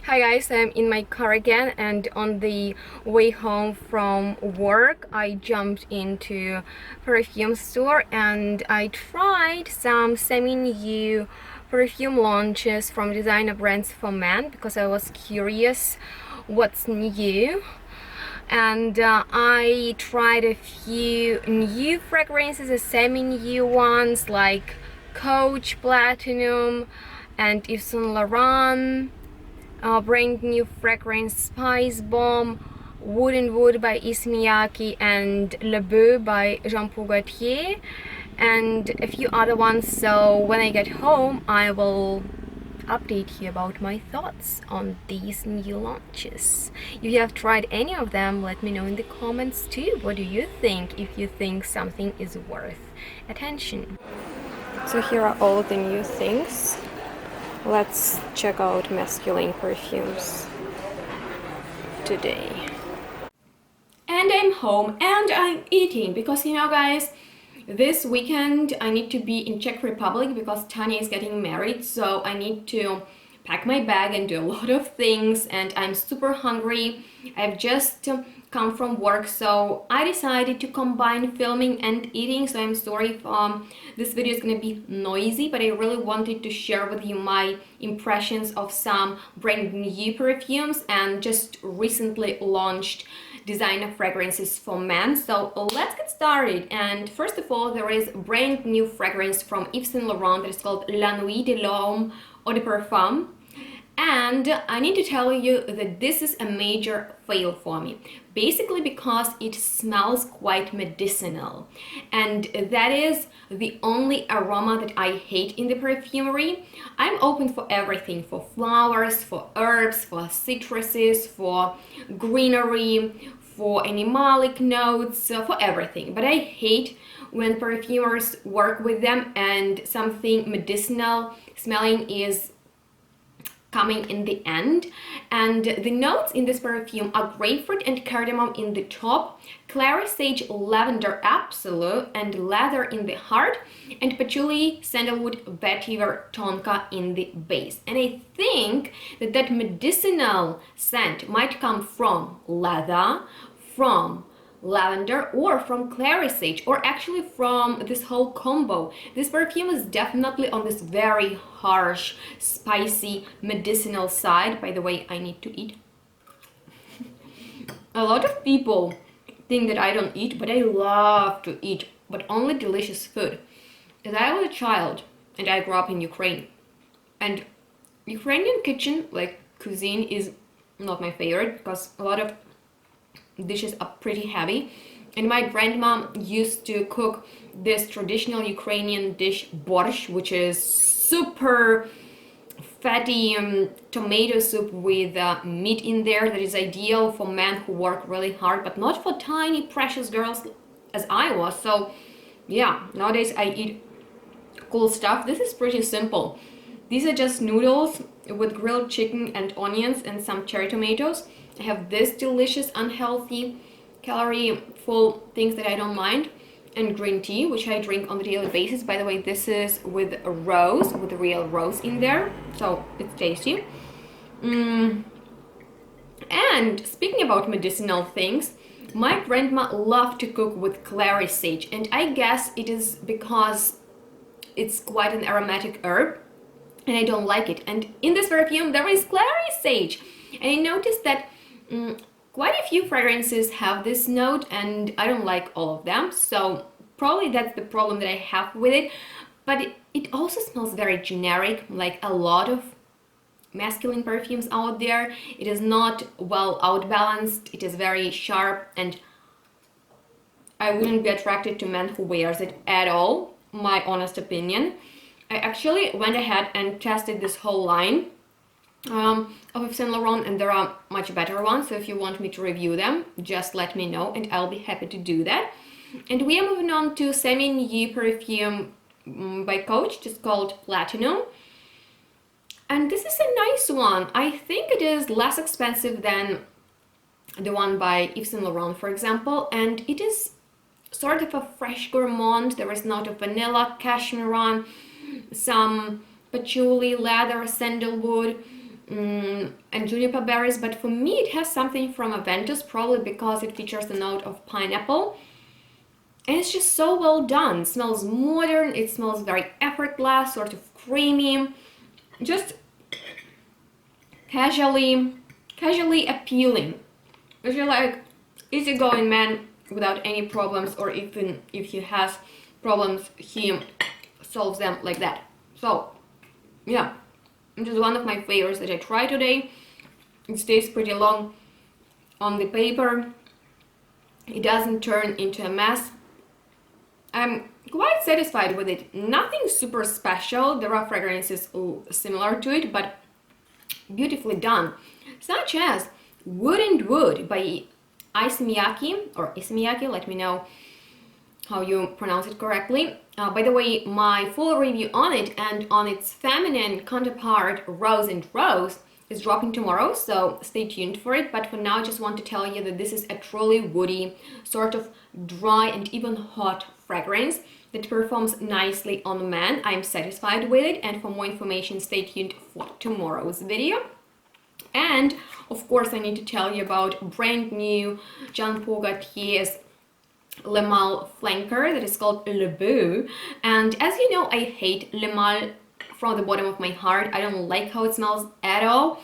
Hi guys, I'm in my car again, and on the way home from work I jumped into perfume store and I tried some semi-new perfume launches from designer brands for men because I was curious what's new. And I tried a few new fragrances, semi-new ones like Coach Platinum and Yves Saint Laurent. Brand new fragrance SPICEBOMB, Wood and Wood by Miyake, and Le Beau by Paul Gaultier, and a few other ones. So when I get home I will update you about my thoughts on these new launches. If you have tried any of them, let me know in the comments too. What do you think, if you think something is worth attention? So here are all the new things. Let's check out masculine perfumes today. And I'm home and I'm eating because, you know guys, this weekend I need to be in Czech Republic because Tanya is getting married, so I need to pack my bag and do a lot of things, and I'm super hungry. I've just come from work, so I decided to combine filming and eating. So I'm sorry if this video is gonna be noisy, but I really wanted to share with you my impressions of some brand new perfumes and just recently launched designer fragrances for men. So let's get started. And first of all, there is a brand new fragrance from Yves Saint Laurent that is called La Nuit de l'Homme Eau de Parfum. And I need to tell you that this is a major fail for me, basically because it smells quite medicinal, and that is the only aroma that I hate in the perfumery. I'm open for everything, for flowers, for herbs, for citruses, for greenery, for animalic notes, for everything, but I hate when perfumers work with them and something medicinal smelling is coming in the end. And the notes in this perfume are grapefruit and cardamom in the top, clary sage, lavender absolute and leather in the heart, and patchouli, sandalwood, vetiver, tonka in the base. And I think that that medicinal scent might come from leather, from lavender, or from clary sage, or actually from this whole combo. This perfume is definitely on this very harsh, spicy, medicinal side. By the way, I need to eat. A lot of people think that I don't eat, but I love to eat, but only delicious food. As I was a child and I grew up in Ukraine, and Ukrainian kitchen, like cuisine, is not my favorite because a lot of dishes are pretty heavy, and my grandma used to cook this traditional Ukrainian dish borscht, which is super fatty tomato soup with meat in there that is ideal for men who work really hard, but not for tiny precious girls as I was. So yeah, nowadays I eat cool stuff. This is pretty simple. These are just noodles with grilled chicken and onions and some cherry tomatoes. I have this delicious, unhealthy, calorie-full things that I don't mind, and green tea, which I drink on a daily basis. By the way, this is with rose, with real rose in there, so it's tasty. And speaking about medicinal things, my grandma loved to cook with clary sage, and I guess it is because it's quite an aromatic herb, and I don't like it. And in this perfume there is clary sage, and I noticed that quite a few fragrances have this note, and I don't like all of them, so probably that's the problem that I have with it. But it also smells very generic, like a lot of masculine perfumes out there. It is not well outbalanced, it is very sharp, and I wouldn't be attracted to men who wears it at all, my honest opinion. I actually went ahead and tested this whole line of Yves Saint Laurent, and there are much better ones, so if you want me to review them, just let me know and I'll be happy to do that. And we are moving on to semi-new perfume by Coach, just called Platinum, and this is a nice one. I think it is less expensive than the one by Yves Saint Laurent, for example, and it is sort of a fresh gourmand. There is note of vanilla, cashmere, some patchouli, leather, sandalwood, and juniper berries, but for me it has something from Aventus, probably because it features a note of pineapple. And it's just so well done. It smells modern, it smells very effortless, sort of creamy, just casually appealing. If you're like easygoing man without any problems, or even if he has problems, he solves them like that. So yeah, it is one of my favorites that I tried today. It stays pretty long on the paper. It doesn't turn into a mess. I'm quite satisfied with it. Nothing super special. There are fragrances similar to it, but beautifully done, such as Wood and Wood by Miyake, or Miyake, let me know how you pronounce it correctly. By the way, my full review on it and on its feminine counterpart Rose and Rose is dropping tomorrow, so stay tuned for it. But for now, I just want to tell you that this is a truly woody, sort of dry and even hot fragrance that performs nicely on the man. I'm satisfied with it, and for more information, stay tuned for tomorrow's video. And of course, I need to tell you about brand new Paul Gaultier's Le Male flanker that is called Le Beau. And as you know, I hate Le Male from the bottom of my heart. I don't like how it smells at all.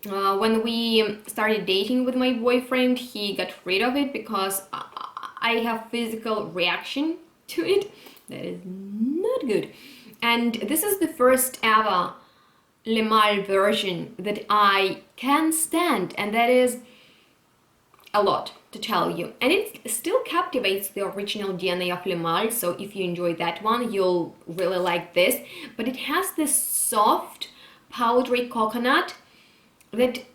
When we started dating with my boyfriend, he got rid of it because I have physical reaction to it that is not good. And this is the first ever Le Male version that I can stand, and that is a lot to tell you. And it still captivates the original DNA of Le Male, so if you enjoy that one, you'll really like this. But it has this soft, powdery coconut that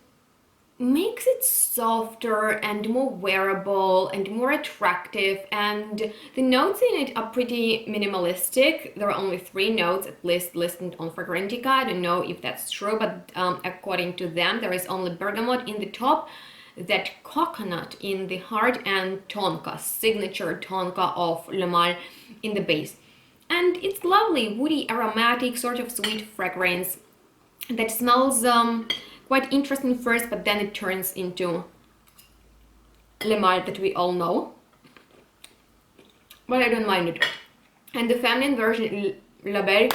makes it softer and more wearable and more attractive, and the notes in it are pretty minimalistic. There are only 3 notes at least listed on Fragrantica. I don't know if that's true, but according to them, there is only bergamot in the top, that coconut in the heart, and tonka, signature tonka of Le Male in the base. And it's lovely, woody, aromatic, sort of sweet fragrance that smells quite interesting first, but then it turns into Le Male that we all know. But I don't mind it. And the feminine version, La Belle,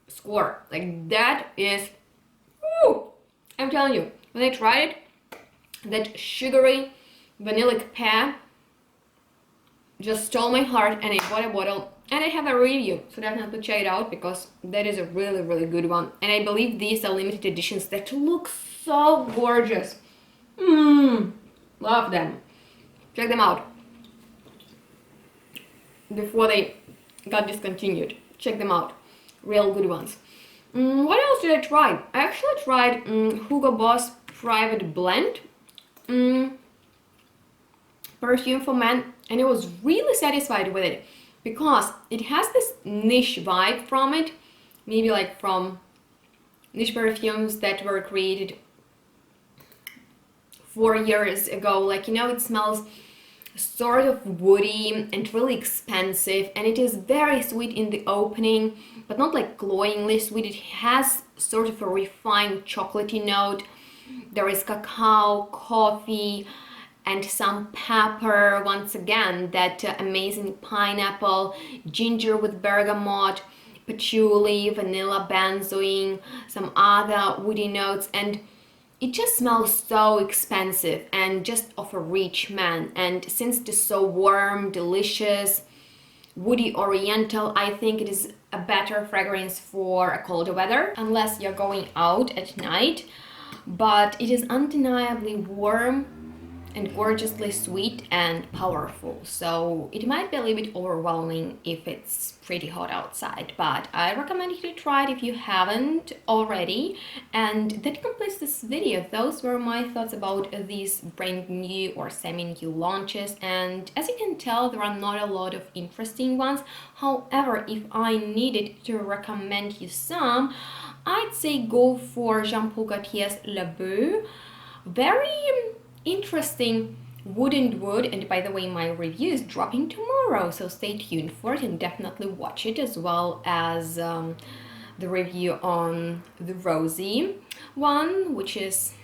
score. Like, that is, woo! I'm telling you, when I tried it, that sugary vanillic pear just stole my heart, and I bought a bottle, and I have a review, so definitely check it out because that is a really good one. And I believe these are limited editions that look so gorgeous. Love them. Check them out before they got discontinued. Check them out, real good ones. What else did I try? I actually tried Hugo Boss Private Blend perfume for men, and I was really satisfied with it because it has this niche vibe from it, maybe like from niche perfumes that were created 4 years ago. Like, you know, it smells sort of woody and really expensive, and it is very sweet in the opening, but not like glowingly sweet. It has sort of a refined chocolatey note. There is cacao, coffee, and some pepper. Once again, that amazing pineapple, ginger with bergamot, patchouli, vanilla, benzoin, some other woody notes, and it just smells so expensive and just of a rich man. And since it is so warm, delicious, woody, oriental, I think it is a better fragrance for a colder weather, unless you're going out at night. But it is undeniably warm and gorgeously sweet and powerful, so it might be a little bit overwhelming if it's pretty hot outside, but I recommend you to try it if you haven't already. And that completes this video. Those were my thoughts about these brand new or semi-new launches, and as you can tell, there are not a lot of interesting ones. However, if I needed to recommend you some, I'd say go for Paul Gaultier's Le Beau. Very interesting wood and wood, and by the way, my review is dropping tomorrow, so stay tuned for it and definitely watch it, as well as the review on the rosy one, which is,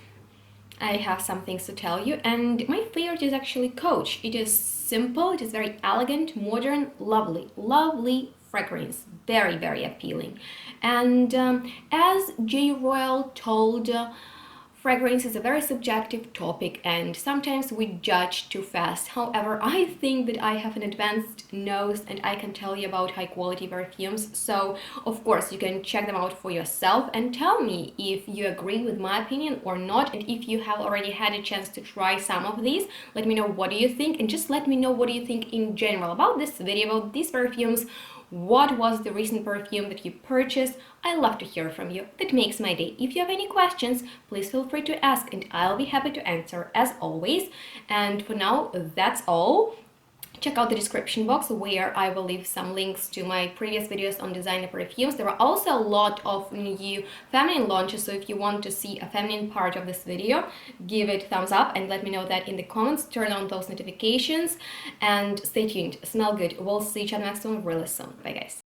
I have some things to tell you, and my favorite is actually Coach. It is simple, it is very elegant, modern, lovely fragrance, very appealing. And as J. Royal told, fragrance is a very subjective topic and sometimes we judge too fast. However, I think that I have an advanced nose and I can tell you about high quality perfumes. So of course you can check them out for yourself and tell me if you agree with my opinion or not. And if you have already had a chance to try some of these, let me know what do you think, and just let me know what do you think in general about this video, about these perfumes. What was the recent perfume that you purchased? I love to hear from you. That makes my day. If you have any questions, please feel free to ask and I'll be happy to answer as always. And for now, that's all. Check out the description box where I will leave some links to my previous videos on designer perfumes. There are also a lot of new feminine launches, so if you want to see a feminine part of this video, give it a thumbs up and let me know that in the comments. Turn on those notifications and stay tuned. Smell good. We'll see each other next one really soon. Bye guys.